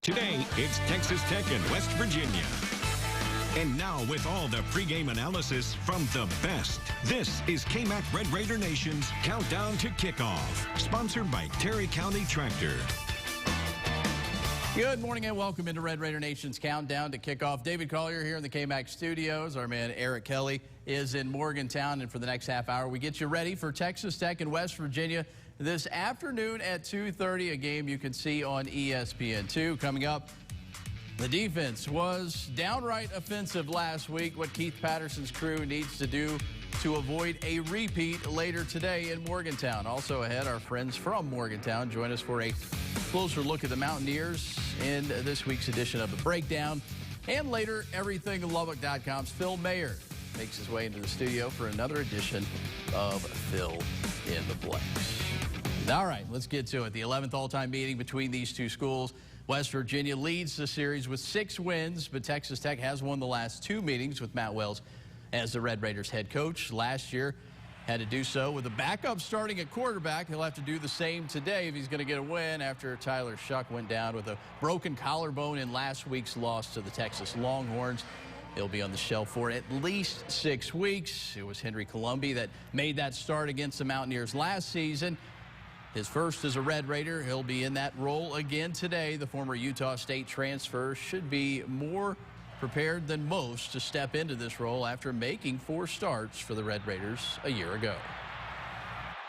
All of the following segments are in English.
Today, it's Texas Tech and West Virginia. And now, with all the pregame analysis from the best, this is KMAC Red Raider Nation's Countdown to Kickoff, sponsored by Terry County Tractor. Good morning and welcome into Red Raider Nation's Countdown to Kickoff. David Collier here in the KMAC studios. Our man Eric Kelly is in Morgantown, and for the next half hour, we get you ready for Texas Tech and West Virginia this afternoon at 2:30, a game you can see on ESPN2. Coming up, the defense was downright offensive last week. What Keith Patterson's crew needs to do to avoid a repeat later today in Morgantown. Also ahead, our friends from Morgantown join us for a closer look at the Mountaineers in this week's edition of The Breakdown. And later, EverythingLubbock.com's Phil Mayer makes his way into the studio for another edition of Phil in the Blanks. All right, let's get to it. The 11th all-time meeting between these two schools. West Virginia leads the series with 6 wins, but Texas Tech has won the last 2 meetings with Matt Wells as the Red Raiders head coach. Last year, had to do so with a backup starting at quarterback. He'll have to do the same today if he's going to get a win after Tyler Shuck went down with a broken collarbone in last week's loss to the Texas Longhorns. He'll be on the shelf for at least 6 weeks. It was Henry Colombi that made that start against the Mountaineers last season. His first as a Red Raider. He'll be in that role again today. The former Utah State transfer should be more prepared than most to step into this role after making 4 starts for the Red Raiders a year ago.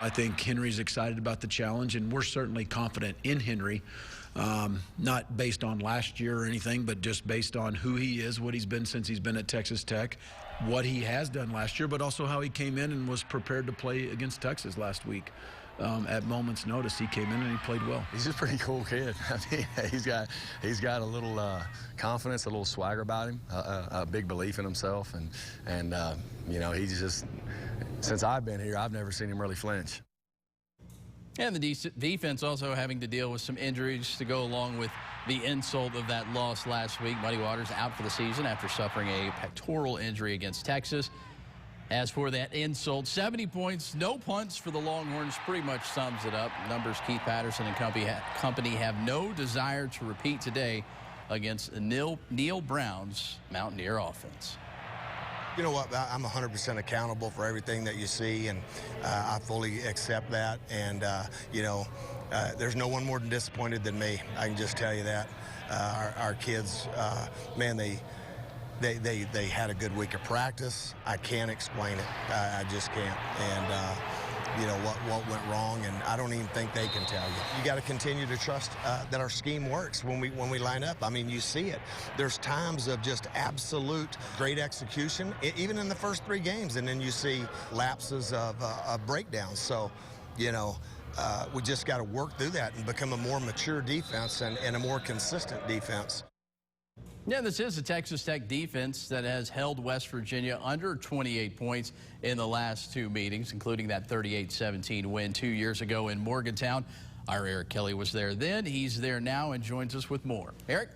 I think Henry's excited about the challenge, and we're certainly confident in Henry, not based on last year or anything, but just based on who he is, what he's been since he's been at Texas Tech, what he has done last year, but also how he came in and was prepared to play against Texas last week. At moment's notice, he came in and he played well. He's a pretty cool kid. I mean, he's got a little confidence, a little swagger about him, a big belief in himself, and you know, he's just, since I've been here, I've never seen him really flinch. And the defense also having to deal with some injuries to go along with the insult of that loss last week. Muddy Waters out for the season after suffering a pectoral injury against Texas. As for that insult, 70 points, no punts for the Longhorns pretty much sums it up. Numbers Keith Patterson and company have no desire to repeat today against Neil Brown's Mountaineer offense. You know what, I'm 100% accountable for everything that you see, and I fully accept that. And, you know, there's no one more disappointed than me. I can just tell you that. Our kids, man, they had a good week of practice. I can't explain it. I just can't. And, you know, what went wrong, and I don't even think they can tell you. You got to continue to trust that our scheme works when we line up. I mean, you see it. There's times of just absolute great execution, even in the first 3 games, and then you see lapses of breakdowns. So, you know, we just got to work through that and become a more mature defense and a more consistent defense. Yeah, this is a Texas Tech defense that has held West Virginia under 28 points in the last 2 meetings, including that 38-17 win 2 years ago in Morgantown. Our Eric Kelly was there then. He's there now and joins us with more. Eric?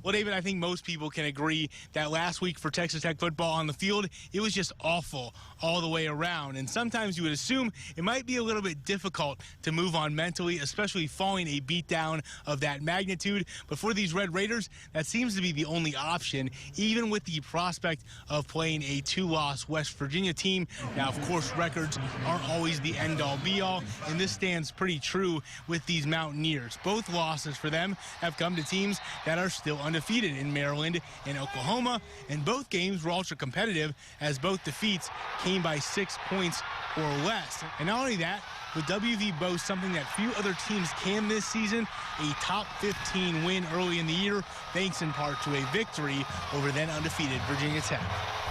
Well, David, I think most people can agree that last week for Texas Tech football on the field, it was just awful all the way around. And sometimes you would assume it might be a little bit difficult to move on mentally, especially following a beatdown of that magnitude. But for these Red Raiders, that seems to be the only option, even with the prospect of playing a 2-loss West Virginia team. Now, of course, records aren't always the end-all, be-all, and this stands pretty true with these Mountaineers. Both losses for them have come to teams that are still undefeated in Maryland and Oklahoma, and both games were ultra competitive as both defeats came by 6 points or less. And not only that, the WV boasts something that few other teams can this season, a top 15 win early in the year, thanks in part to a victory over then undefeated Virginia Tech.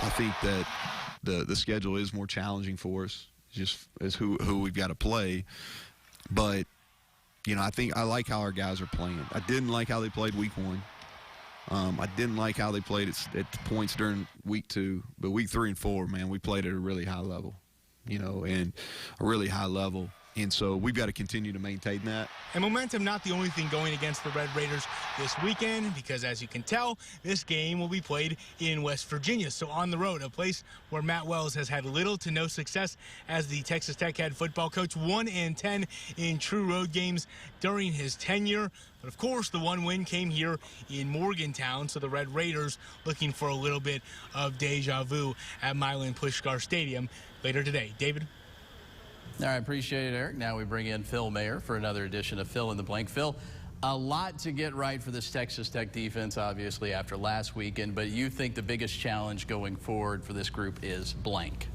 I think that the schedule is more challenging for us, just as who we've got to play. But, you know, I like how our guys are playing. I didn't like how they played week 1. I didn't like how they played at points during week 2, but week 3 and 4, man, we played at a really high level, you know, and a really high level And so we've got to continue to maintain that. And momentum not the only thing going against the Red Raiders this weekend, because as you can tell, this game will be played in West Virginia. So on the road, a place where Matt Wells has had little to no success as the Texas Tech head football coach, 1-10 in true road games during his tenure. But of course, the one win came here in Morgantown, so the Red Raiders looking for a little bit of deja vu at Milan Puskar Stadium later today. David? All right, appreciate it, Eric. Now we bring in Phil Mayer for another edition of Fill in the Blank. Phil, a lot to get right for this Texas Tech defense, obviously, after last weekend, but you think the biggest challenge going forward for this group is blank.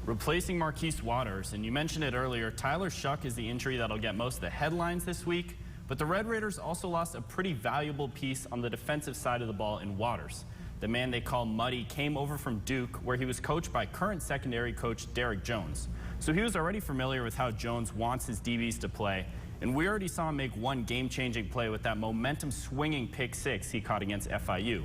Replacing Marquise Waters, and you mentioned it earlier, Tyler Shuck is the injury that'll get most of the headlines this week, but the Red Raiders also lost a pretty valuable piece on the defensive side of the ball in Waters. The man they call Muddy came over from Duke, where he was coached by current secondary coach Derek Jones. So he was already familiar with how Jones wants his DBs to play, and we already saw him make one game-changing play with that momentum-swinging pick six he caught against FIU.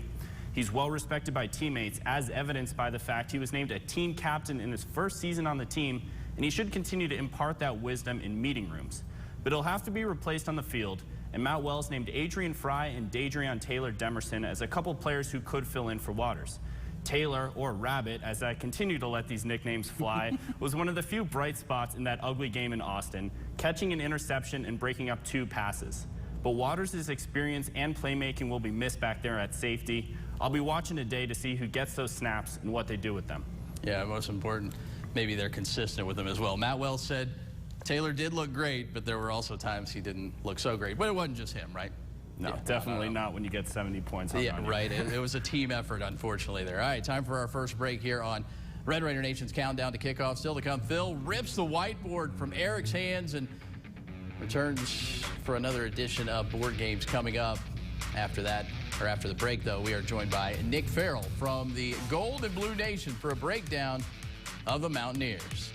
He's well respected by teammates, as evidenced by the fact he was named a team captain in his first season on the team, and he should continue to impart that wisdom in meeting rooms. But he'll have to be replaced on the field, and Matt Wells named Adrian Fry and Dadrion Taylor Demerson as a couple players who could fill in for Waters. Taylor, or Rabbit, as I continue to let these nicknames fly, was one of the few bright spots in that ugly game in Austin, catching an interception and breaking up 2 passes. But Waters' experience and playmaking will be missed back there at safety. I'll be watching today to see who gets those snaps and what they do with them. Yeah, most important, maybe they're consistent with them as well. Matt Wells said Taylor did look great, but there were also times he didn't look so great. But it wasn't just him, right? No, yeah, definitely not when you get 70 points on Yeah, right. It was a team effort, unfortunately, there. All right, time for our first break here on Red Raider Nation's Countdown to Kickoff. Still to come, Phil rips the whiteboard from Eric's hands and returns for another edition of Board Games coming up. After that, or after the break, though, we are joined by Nick Farrell from the Gold and Blue Nation for a breakdown of the Mountaineers.